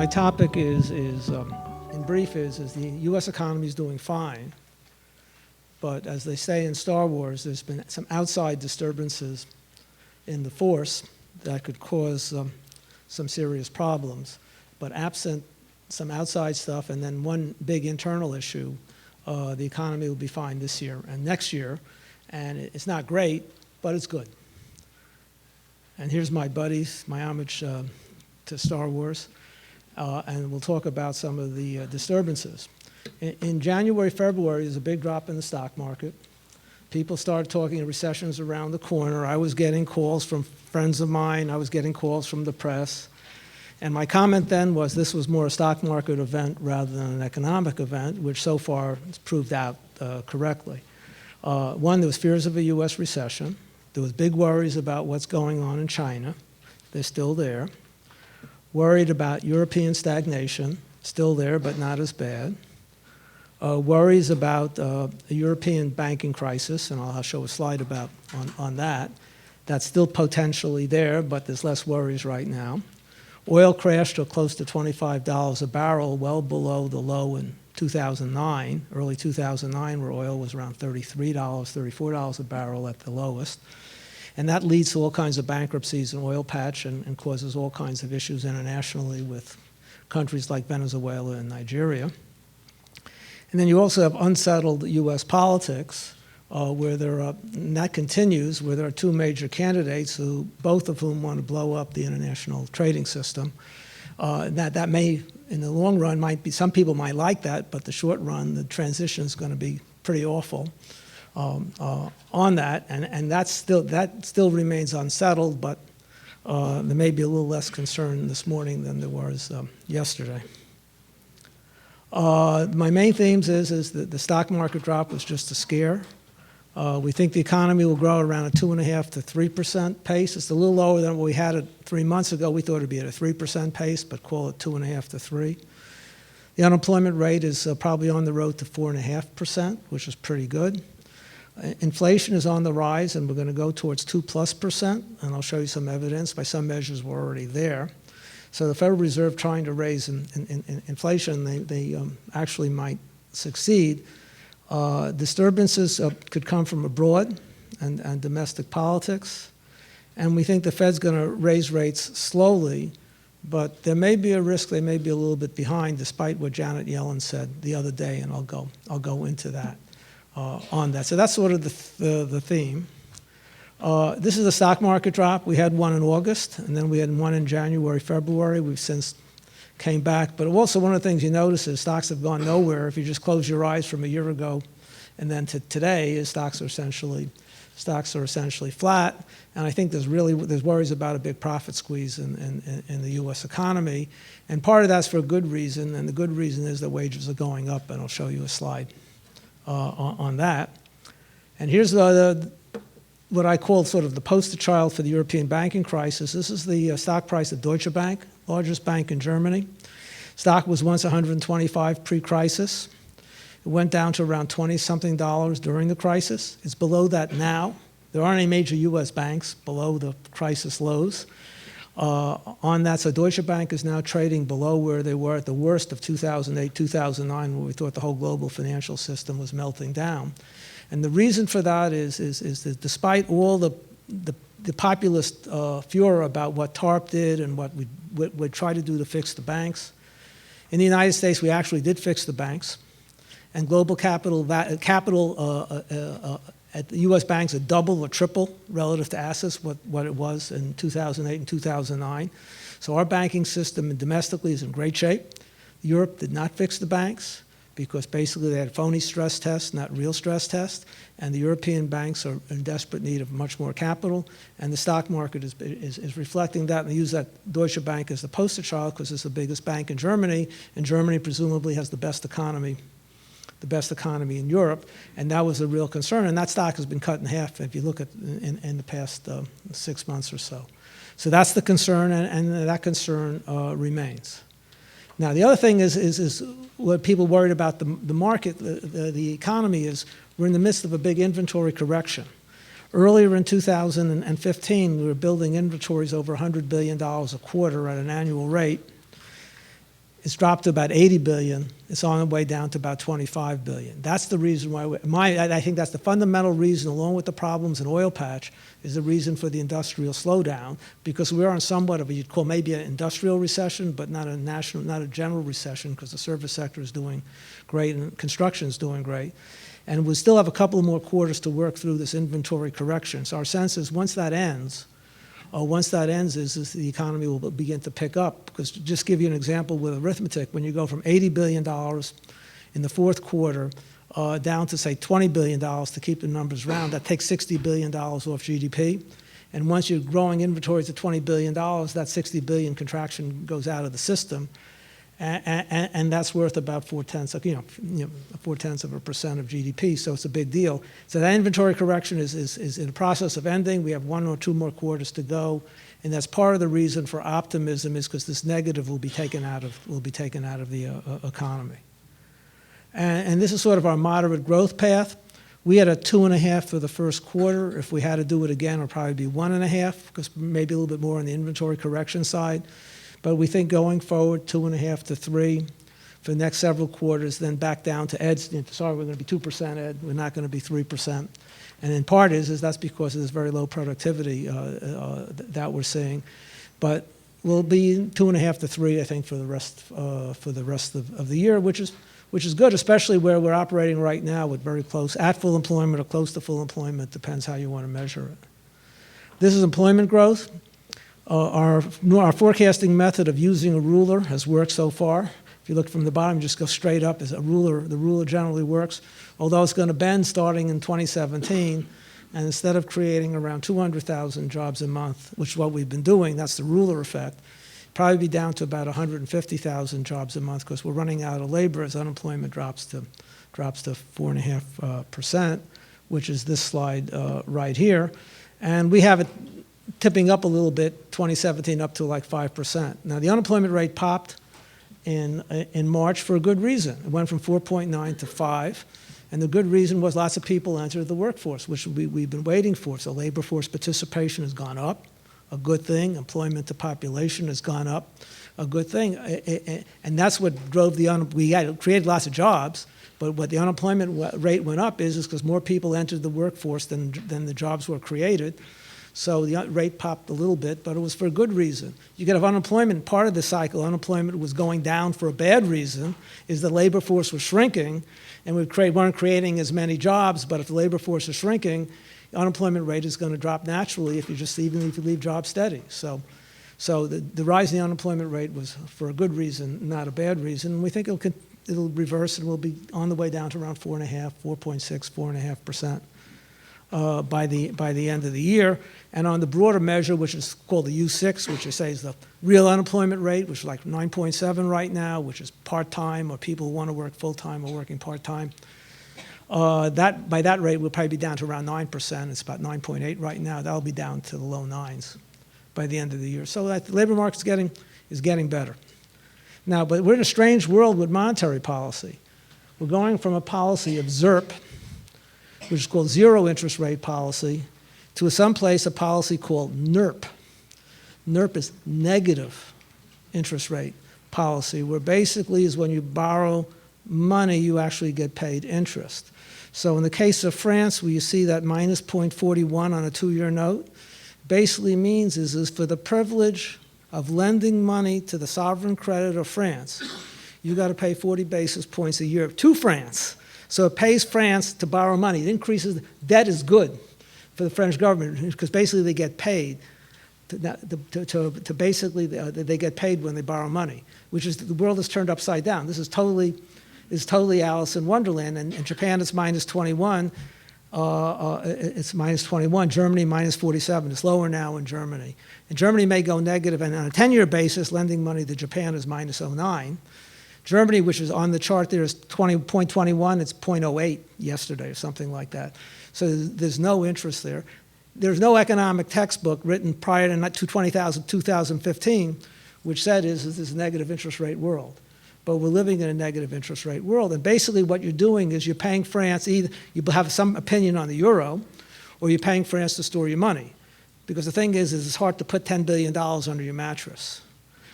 topic is in brief, is the U.S. economy is doing fine, but as they say in Star Wars, there's been some outside disturbances in the force that could cause some serious problems. But absent some outside stuff and then one big internal issue, the economy will be fine this year and next year. And it's not great, but it's good. And here's my buddies, my homage to Star Wars. And we'll talk about some of the disturbances. In January, February, there's a big drop in the stock market. People started talking recessions around the corner. I was getting calls from friends of mine. I was getting calls from the press. And my comment then was this was more a stock market event rather than an economic event, which so far has proved out correctly. One, there was fears of a U.S. recession. There was big worries about what's going on in China. They're still there. Worried about European stagnation, still there, but not as bad. Worries about a European banking crisis, and I'll show a slide about on that. That's still potentially there, but there's less worries right now. Oil crashed to close to $25 a barrel, well below the low in 2009, early 2009, where oil was around $33, $34 a barrel at the lowest. And that leads to all kinds of bankruptcies in oil patch and causes all kinds of issues internationally with countries like Venezuela and Nigeria. And then you also have unsettled U.S. politics, where and that continues, where there are two major candidates, both of whom want to blow up the international trading system. That may, in the long run, might be, some people might like that, but the short run, the transition is going to be pretty awful on that, and that still remains unsettled, but there may be a little less concern this morning than there was yesterday. My main themes is that the stock market drop was just a scare. We think the economy will grow around a 2.5% to 3% pace. It's a little lower than what we had it 3 months ago. We thought it'd be at a 3% pace, but call it 2.5% to 3%. The unemployment rate is probably on the road to 4.5%, which is pretty good. Inflation is on the rise, and we're going to go towards 2+%, and I'll show you some evidence. By some measures, we're already there. So the Federal Reserve trying to raise inflation, they actually might succeed. Disturbances could come from abroad and domestic politics. And we think the Fed's going to raise rates slowly, but there may be a risk they may be a little bit behind, despite what Janet Yellen said the other day, and I'll go into that on that. So that's sort of the theme. This is a stock market drop. We had one in August, and then we had one in January, February. We've since came back. But also one of the things you notice is stocks have gone nowhere. If you just close your eyes from a year ago and then to today, is stocks are essentially flat. And I think there's worries about a big profit squeeze in the U.S. economy. And part of that's for a good reason, and the good reason is that wages are going up, and I'll show you a slide on that. And here's what I call sort of the poster child for the European banking crisis. This is the stock price of Deutsche Bank, largest bank in Germany. Stock was once 125 pre-crisis. It went down to around $20-something during the crisis. It's below that now. There aren't any major U.S. banks below the crisis lows. On that, so Deutsche Bank is now trading below where they were at the worst of 2008, 2009, where we thought the whole global financial system was melting down. And the reason for that is that despite all the populist furor about what TARP did and what we'd try to do to fix the banks, in the United States we actually did fix the banks, and global capital at the U.S. banks are double or triple relative to assets what it was in 2008 and 2009. So our banking system domestically is in great shape. Europe did not fix the banks, because basically they had phony stress tests, not real stress tests, and the European banks are in desperate need of much more capital, and the stock market is reflecting that, and they use that Deutsche Bank as the poster child because it's the biggest bank in Germany, and Germany presumably has the best economy in Europe, and that was a real concern, and that stock has been cut in half if you look at in the past 6 months or so. So that's the concern, and that concern remains. Now, the other thing is what people worried about the market, the economy, is we're in the midst of a big inventory correction. Earlier in 2015, we were building inventories over $100 billion a quarter at an annual rate. It's dropped to about 80 billion. It's on the way down to about 25 billion. That's the reason why, I think that's the fundamental reason, along with the problems in oil patch, is the reason for the industrial slowdown, because we're on somewhat of a, you'd call maybe an industrial recession, but not a general recession, because the service sector is doing great and construction is doing great. And we still have a couple more quarters to work through this inventory correction. So our sense is once that ends is the economy will begin to pick up. Because to just give you an example with arithmetic, when you go from $80 billion in the fourth quarter down to, say, $20 billion to keep the numbers round, that takes $60 billion off GDP. And once you're growing inventories at $20 billion, that $60 billion contraction goes out of the system. And that's worth about 0.4% of GDP, so it's a big deal. So that inventory correction is in the process of ending. We have 1 or 2 more quarters to go, and that's part of the reason for optimism, is because this negative will be taken out of the economy. And this is sort of our moderate growth path. We had a 2.5 for the first quarter. If we had to do it again, it'll probably be 1.5, because maybe a little bit more on the inventory correction side. But we think going forward, 2.5 to 3 for the next several quarters, then back down to Ed's. Sorry, we're going to be 2%, Ed. We're not going to be 3%. And in part is that's because of this very low productivity that we're seeing. But we'll be 2.5 to 3, I think, for the rest of the year, which is good, especially where we're operating right now with very close at full employment or close to full employment. Depends how you want to measure it. This is employment growth. Our forecasting method of using a ruler has worked so far. If you look from the bottom, just go straight up as a ruler. The ruler generally works, although it's going to bend starting in 2017. And instead of creating around 200,000 jobs a month, which is what we've been doing, that's the ruler effect, probably be down to about 150,000 jobs a month, because we're running out of labor as unemployment drops to 4.5%, which is this slide right here. And we have it tipping up a little bit, 2017 up to like 5%. Now, the unemployment rate popped in March for a good reason. It went from 4.9 to 5, and the good reason was lots of people entered the workforce, which we've been waiting for. So labor force participation has gone up, a good thing. Employment to population has gone up, a good thing. And that's what drove we had created lots of jobs, but what the unemployment rate went up is because more people entered the workforce than the jobs were created. So the rate popped a little bit, but it was for a good reason. You could have unemployment, part of the cycle, unemployment was going down for a bad reason, is the labor force was shrinking, and we weren't creating as many jobs, but if the labor force is shrinking, the unemployment rate is going to drop naturally if you leave jobs steady. So the rise in the unemployment rate was for a good reason, not a bad reason. And we think it'll reverse and we'll be on the way down to around 4.5, 4.6, 4.5%. By the end of the year. And on the broader measure, which is called the U6, which I say is the real unemployment rate, which is like 9.7 right now, which is part-time or people who want to work full-time or working part-time. By that rate, we'll probably be down to around 9%. It's about 9.8 right now. That'll be down to the low 9s by the end of the year. So that the labor market is getting better. Now, but we're in a strange world with monetary policy. We're going from a policy of ZIRP, which is called zero interest rate policy, to someplace a policy called NIRP. NIRP is negative interest rate policy, where basically is when you borrow money, you actually get paid interest. So in the case of France, where you see that minus 0.41 on a 2-year note, basically means is for the privilege of lending money to the sovereign credit of France, you got to pay 40 basis points a year to France. So it pays France to borrow money. It increases, debt is good for the French government, because basically they get paid. Basically, they get paid when they borrow money, which is the world is turned upside down. This is totally Alice in Wonderland. And in Japan, it's minus 21. It's minus 21. Germany, minus 47. It's lower now in Germany. And Germany may go negative, and on a 10-year basis, lending money to Japan is minus 0.9. Germany, which is on the chart there, is 20.21. It's 0.08 yesterday or something like that. So there's no interest there. There's no economic textbook written prior to 2015 which said is this negative interest rate world. But we're living in a negative interest rate world. And basically what you're doing is you're paying France, either you have some opinion on the euro, or you're paying France to store your money. Because the thing is it's hard to put $10 billion under your mattress.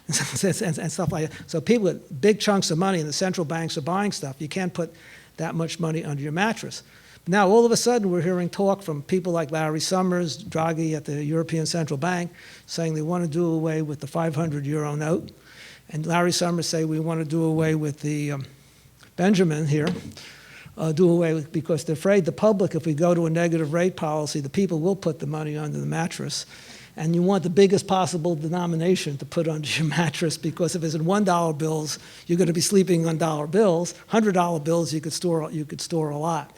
and stuff like that. So people with big chunks of money and the central banks are buying stuff. You can't put that much money under your mattress. Now, all of a sudden, we're hearing talk from people like Larry Summers, Draghi at the European Central Bank, saying they want to do away with the 500 euro note. And Larry Summers say we want to do away with the Benjamin here, do away with, because they're afraid the public, if we go to a negative rate policy, the people will put the money under the mattress. And you want the biggest possible denomination to put under your mattress, because if it's in $1 bills, you're going to be sleeping on dollar bills. $100 bills, you could store a lot.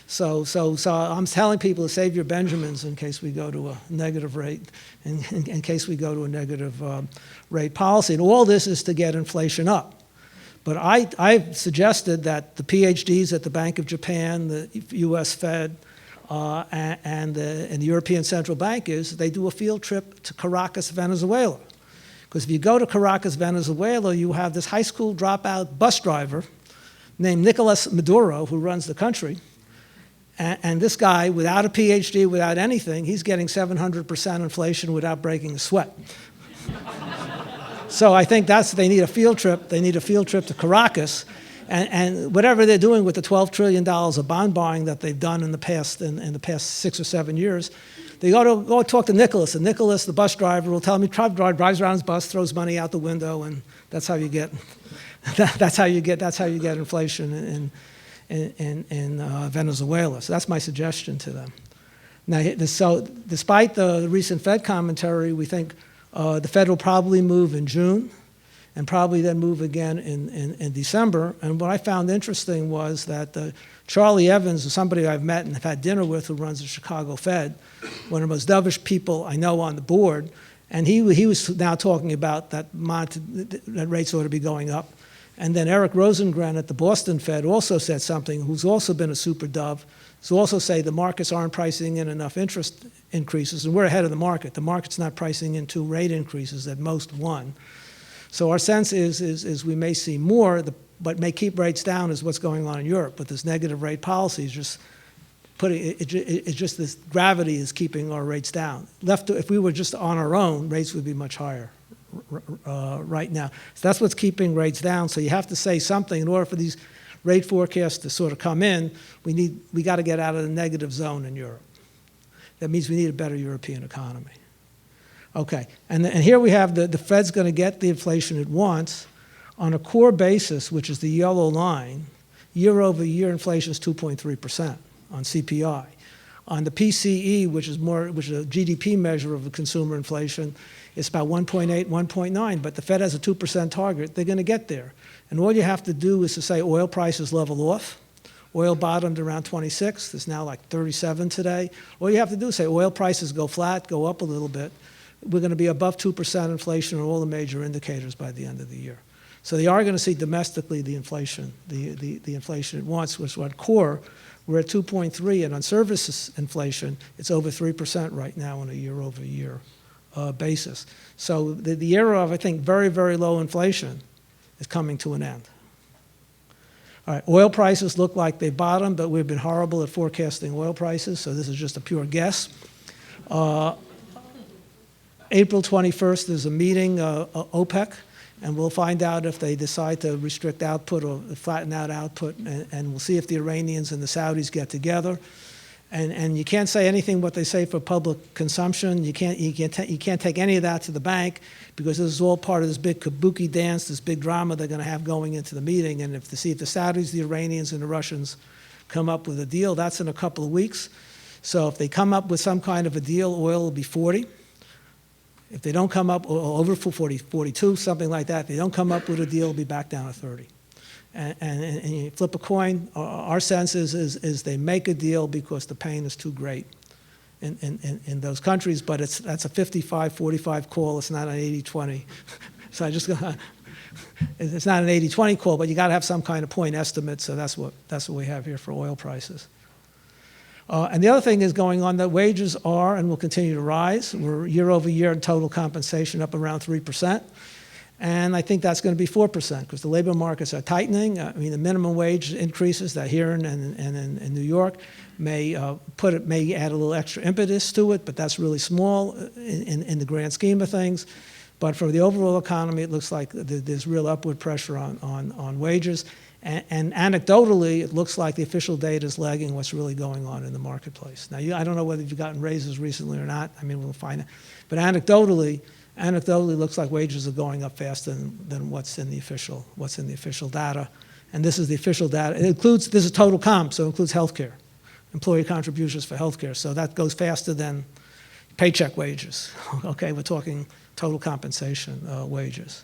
So I'm telling people to save your Benjamins in case we go to a negative rate, in case we go to a negative rate policy. And all this is to get inflation up. But I've suggested that the PhDs at the Bank of Japan, the US Fed, and the European Central Bank they do a field trip to Caracas, Venezuela. Because if you go to Caracas, Venezuela, you have this high school dropout bus driver named Nicolas Maduro who runs the country. And this guy, without a PhD, without anything, he's getting 700% inflation without breaking a sweat. So I think they need a field trip. They need a field trip to Caracas. And whatever they're doing with the $12 trillion of bond buying that they've done in the past 6 or 7 years, they go talk to Nicholas. And Nicholas, the bus driver, will tell me, drives around his bus, throws money out the window, and that's how you get inflation in Venezuela. So that's my suggestion to them. Now, so despite the recent Fed commentary, we think the Fed will probably move in June and probably then move again in December. And what I found interesting was that Charlie Evans, somebody I've met and have had dinner with, who runs the Chicago Fed, one of the most dovish people I know on the board, and he was now talking about that rates ought to be going up. And then Eric Rosengren at the Boston Fed also said something, who's also been a super dove, who also say the markets aren't pricing in enough interest increases, and we're ahead of the market. The market's not pricing in 2 rate increases, at most 1. So our sense is we may see more, but may keep rates down is what's going on in Europe. But this negative rate policy is just it's just this gravity is keeping our rates down. If we were just on our own, rates would be much higher right now. So that's what's keeping rates down. So you have to say something in order for these rate forecasts to sort of come in. We got to get out of the negative zone in Europe. That means we need a better European economy. Okay, and here we have the Fed's going to get the inflation it wants on a core basis, which is the yellow line. Year over year, inflation is 2.3% on CPI. On the PCE, which is a GDP measure of the consumer inflation, it's about 1.8, 1.9, but the Fed has a 2% target. They're going to get there. And all you have to do is to say oil prices level off. Oil bottomed around 26. It's now like 37 today. All you have to do is say oil prices go flat, go up a little bit. We're going to be above 2% inflation on all the major indicators by the end of the year. So they are going to see domestically the inflation, the inflation it wants, which on core, we're at 2.3, and on services inflation, it's over 3% right now on a year-over-year basis. So the era of, I think, very, very low inflation is coming to an end. All right, oil prices look like they bottomed, but we've been horrible at forecasting oil prices, so this is just a pure guess. April 21st, there's a meeting, OPEC, and we'll find out if they decide to restrict output or flatten out output, and we'll see if the Iranians and the Saudis get together. And you can't say anything what they say for public consumption. You can't take any of that to the bank, because this is all part of this big kabuki dance, this big drama they're going to have going into the meeting. And if the Saudis, the Iranians, and the Russians come up with a deal, that's in a couple of weeks. So if they come up with some kind of a deal, oil will be 40. If they don't come up, or over 40, 42, something like that, if they don't come up with a deal, it'll be back down to 30. And you flip a coin. Our sense is they make a deal because the pain is too great in those countries, but that's a 55-45 call. It's not an 80-20. So it's not an 80-20 call, but you got to have some kind of point estimate. So that's what we have here for oil prices. And the other thing is going on that wages are and will continue to rise. We're year over year in total compensation up around 3%. And I think that's going to be 4% because the labor markets are tightening. I mean, the minimum wage increases that here and in New York may add a little extra impetus to it, but that's really small in the grand scheme of things. But for the overall economy, it looks like there's real upward pressure on wages. And anecdotally, it looks like the official data is lagging what's really going on in the marketplace. Now, I don't know whether you've gotten raises recently or not. I mean, we'll find out. But anecdotally, looks like wages are going up faster than what's in the official data. And this is the official data. This is total comp, so it includes healthcare, employee contributions for healthcare. So that goes faster than paycheck wages. Okay, we're talking total compensation wages.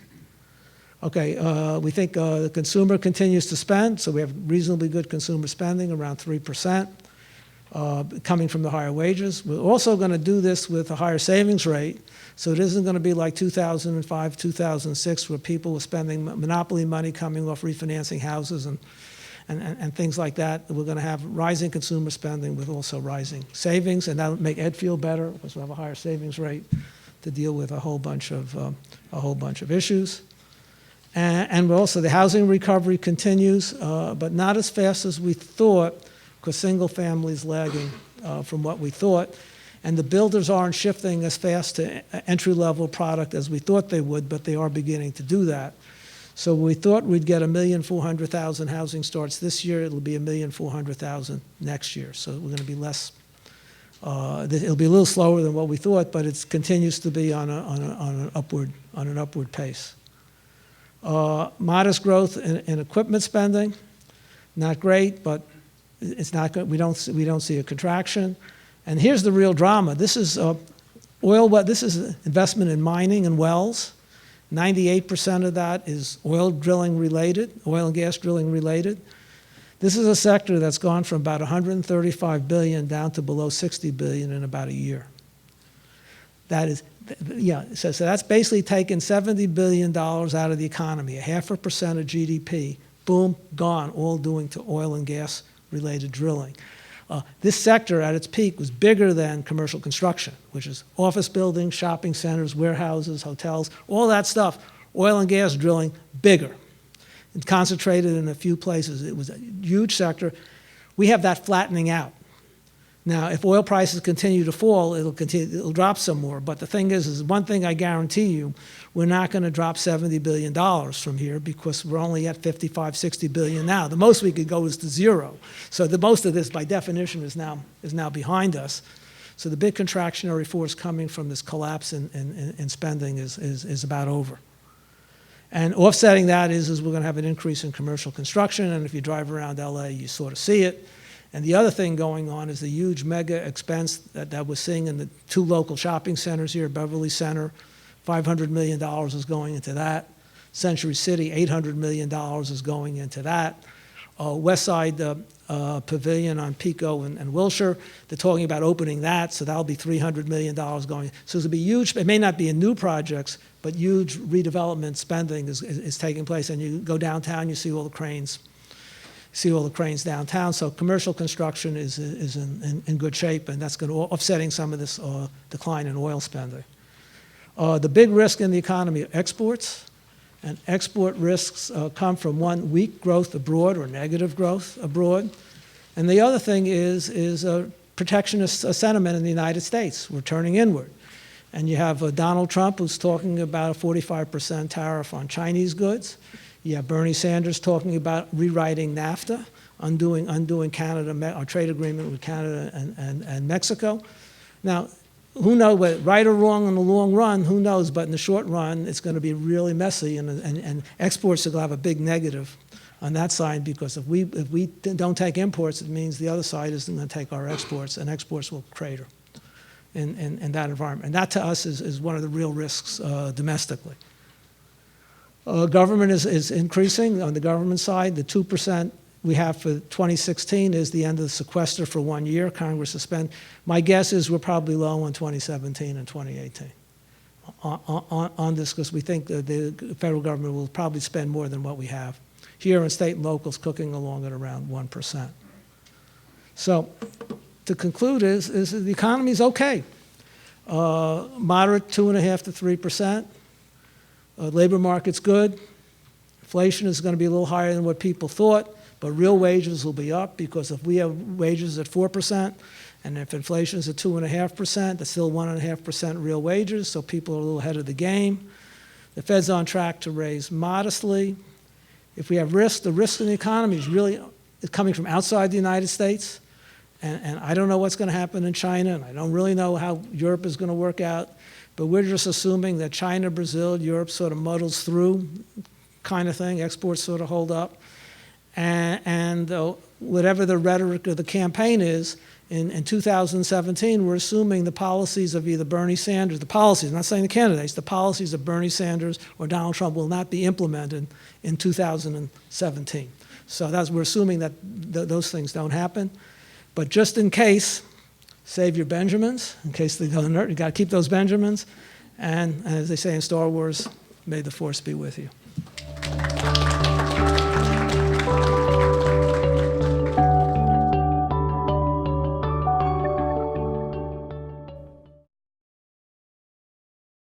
Okay, we think the consumer continues to spend, so we have reasonably good consumer spending, around 3%, coming from the higher wages. We're also going to do this with a higher savings rate, so it isn't going to be like 2005, 2006, where people were spending monopoly money coming off refinancing houses and things like that. We're going to have rising consumer spending with also rising savings, and that'll make Ed feel better because we'll have a higher savings rate to deal with a whole bunch of issues. And also the housing recovery continues, but not as fast as we thought, because single family is lagging from what we thought. And the builders aren't shifting as fast to entry-level product as we thought they would, but they are beginning to do that. So we thought we'd get 1,400,000 housing starts this year. It'll be 1,400,000 next year. So we're going to be less. It'll be a little slower than what we thought, but it continues to be on an upward pace. Modest growth in equipment spending, not great, but it's not good. We don't see a contraction. And here's the real drama. This is This is investment in mining and wells. 98% of that is oil drilling related, oil and gas drilling related. This is a sector that's gone from about 135 billion down to below 60 billion in about a year. That is, yeah, so that's basically taken $70 billion out of the economy, 0.5% of GDP, boom, gone, all doing to oil and gas related drilling. This sector at its peak was bigger than commercial construction, which is office buildings, shopping centers, warehouses, hotels, all that stuff. Oil and gas drilling, bigger. It concentrated in a few places. It was a huge sector. We have that flattening out. Now, if oil prices continue to fall, it'll drop some more. But the thing is one thing I guarantee you, we're not going to drop $70 billion from here because we're only at 55, 60 billion now. The most we could go is to zero. So the most of this, by definition, is now behind us. So the big contractionary force coming from this collapse in spending is about over. And offsetting that is we're going to have an increase in commercial construction. And if you drive around LA, you sort of see it. And the other thing going on is the huge mega expense that we're seeing in the two local shopping centers here, Beverly Center, $500 million is going into that. Century City, $800 million is going into that. West Side Pavilion on Pico and Wilshire, they're talking about opening that, so that'll be $300 million going. So it'll be huge. It may not be in new projects, but huge redevelopment spending is taking place. And you go downtown, you see all the cranes. Downtown, so commercial construction is in good shape, and that's going to offsetting some of this decline in oil spending. The big risk in the economy are exports, and export risks come from one, weak growth abroad or negative growth abroad, and the other thing is protectionist sentiment in the United States. We're turning inward, and you have Donald Trump who's talking about a 45% tariff on Chinese goods. You have Bernie Sanders talking about rewriting NAFTA, undoing Canada, our trade agreement with Canada and Mexico. Now, who knows, right or wrong in the long run, who knows, but in the short run, it's going to be really messy, and exports are going to have a big negative on that side, because if we don't take imports, it means the other side isn't going to take our exports, and exports will crater in that environment. And that, to us, is one of the real risks domestically. Government is increasing on the government side. The 2% we have for 2016 is the end of the sequester for 1 year. Congress has spent. My guess is we're probably low in 2017 and 2018 on this, because we think that the federal government will probably spend more than what we have. Here in state and locals, cooking along at around 1%. So to conclude is the economy is okay. Moderate 2.5% to 3%. Labor market's good. Inflation is going to be a little higher than what people thought, but real wages will be up, because if we have wages at 4%, and if inflation is at 2.5%, that's still 1.5% real wages, so people are a little ahead of the game. The Fed's on track to raise modestly. If we have risk, the risk in the economy is coming from outside the United States. And I don't know what's going to happen in China, and I don't really know how Europe is going to work out. But we're just assuming that China, Brazil, Europe sort of muddles through kind of thing. Exports sort of hold up. And whatever the rhetoric of the campaign is, in 2017, we're assuming the policies of either Bernie Sanders, the policies, I'm not saying the candidates, the policies of Bernie Sanders or Donald Trump will not be implemented in 2017. So we're assuming that those things don't happen. But just in case, save your Benjamins, in case they go inert. You got to keep those Benjamins. And as they say in Star Wars, may the Force be with you.